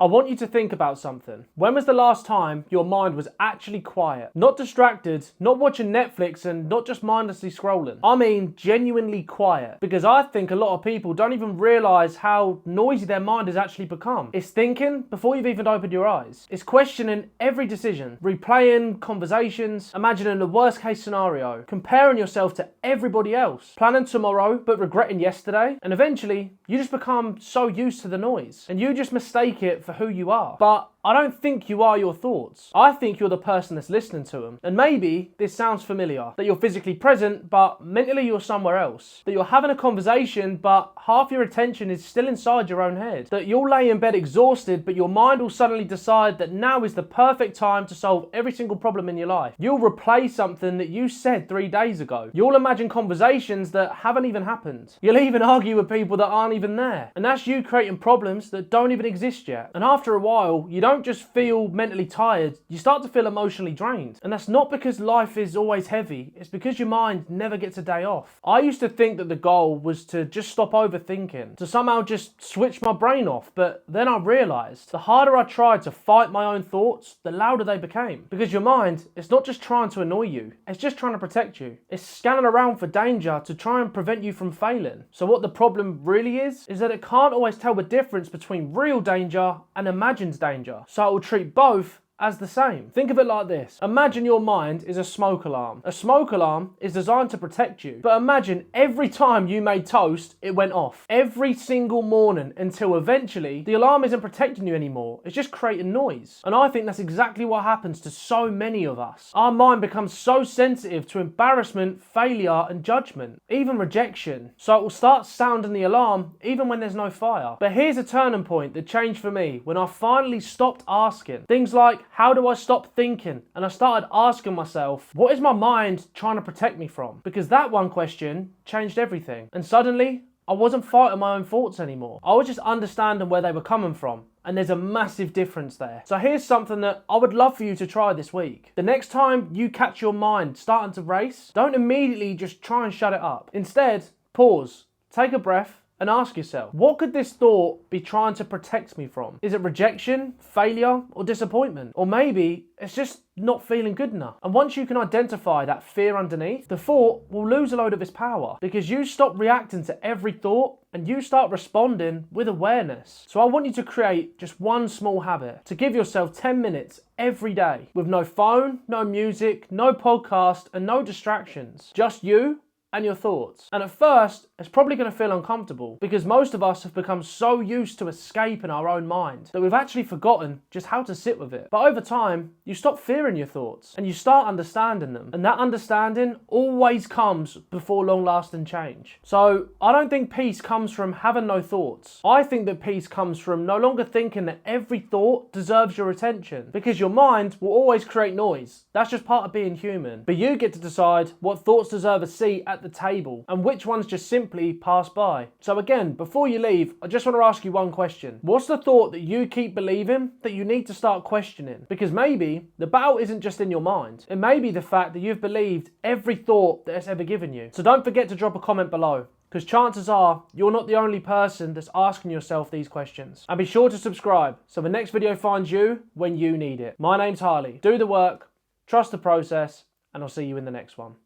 I want you to think about something. When was the last time your mind was actually quiet? Not distracted, not watching Netflix and not just mindlessly scrolling. I mean genuinely quiet. Because I think a lot of people don't even realise how noisy their mind has actually become. It's thinking before you've even opened your eyes. It's questioning every decision, replaying conversations, imagining the worst case scenario, comparing yourself to everybody else, planning tomorrow but regretting yesterday, and eventually you just become so used to the noise and you just mistake it for who you are. But I don't think you are your thoughts. I think you're the person that's listening to them. And maybe this sounds familiar, that you're physically present, but mentally you're somewhere else. That you're having a conversation, but half your attention is still inside your own head. That you'll lay in bed exhausted, but your mind will suddenly decide that now is the perfect time to solve every single problem in your life. You'll replay something that you said 3 days ago. You'll imagine conversations that haven't even happened. You'll even argue with people that aren't even there. And that's you creating problems that don't even exist yet. And after a while, you don't just feel mentally tired, you start to feel emotionally drained. And that's not because life is always heavy, it's because your mind never gets a day off. I used to think that the goal was to just stop overthinking, to somehow just switch my brain off, but then I realised the harder I tried to fight my own thoughts, the louder they became. Because your mind, it's not just trying to annoy you, it's just trying to protect you. It's scanning around for danger to try and prevent you from failing. So what the problem really is that it can't always tell the difference between real danger and imagined danger. So it will treat both as the same. Think of it like this. Imagine your mind is a smoke alarm. A smoke alarm is designed to protect you. But imagine every time you made toast, it went off. Every single morning until eventually the alarm isn't protecting you anymore. It's just creating noise. And I think that's exactly what happens to so many of us. Our mind becomes so sensitive to embarrassment, failure, and judgment, even rejection. So it will start sounding the alarm even when there's no fire. But here's a turning point that changed for me when I finally stopped asking. Things like, how do I stop thinking? And I started asking myself, what is my mind trying to protect me from? Because that one question changed everything. And suddenly, I wasn't fighting my own thoughts anymore. I was just understanding where they were coming from. And there's a massive difference there. So here's something that I would love for you to try this week. The next time you catch your mind starting to race, don't immediately just try and shut it up. Instead, pause, take a breath, and ask yourself, what could this thought be trying to protect me from? Is it rejection, failure, or disappointment? Or maybe it's just not feeling good enough. And once you can identify that fear underneath, the thought will lose a load of its power because you stop reacting to every thought and you start responding with awareness. So I want you to create just one small habit to give yourself 10 minutes every day with no phone, no music, no podcast, and no distractions. Just you and your thoughts. And at first, it's probably going to feel uncomfortable because most of us have become so used to escaping our own mind that we've actually forgotten just how to sit with it. But over time, you stop fearing your thoughts and you start understanding them. And that understanding always comes before long-lasting change. So I don't think peace comes from having no thoughts. I think that peace comes from no longer thinking that every thought deserves your attention, because your mind will always create noise. That's just part of being human. But you get to decide what thoughts deserve a seat at the table and which ones just simply pass by. So again, before you leave, I just want to ask you one question. What's the thought that you keep believing that you need to start questioning? Because maybe the battle isn't just in your mind. It may be the fact that you've believed every thought that it's ever given you. So don't forget to drop a comment below, because chances are you're not the only person that's asking yourself these questions. And be sure to subscribe so the next video finds you when you need it. My name's Harley. Do the work, trust the process, and I'll see you in the next one.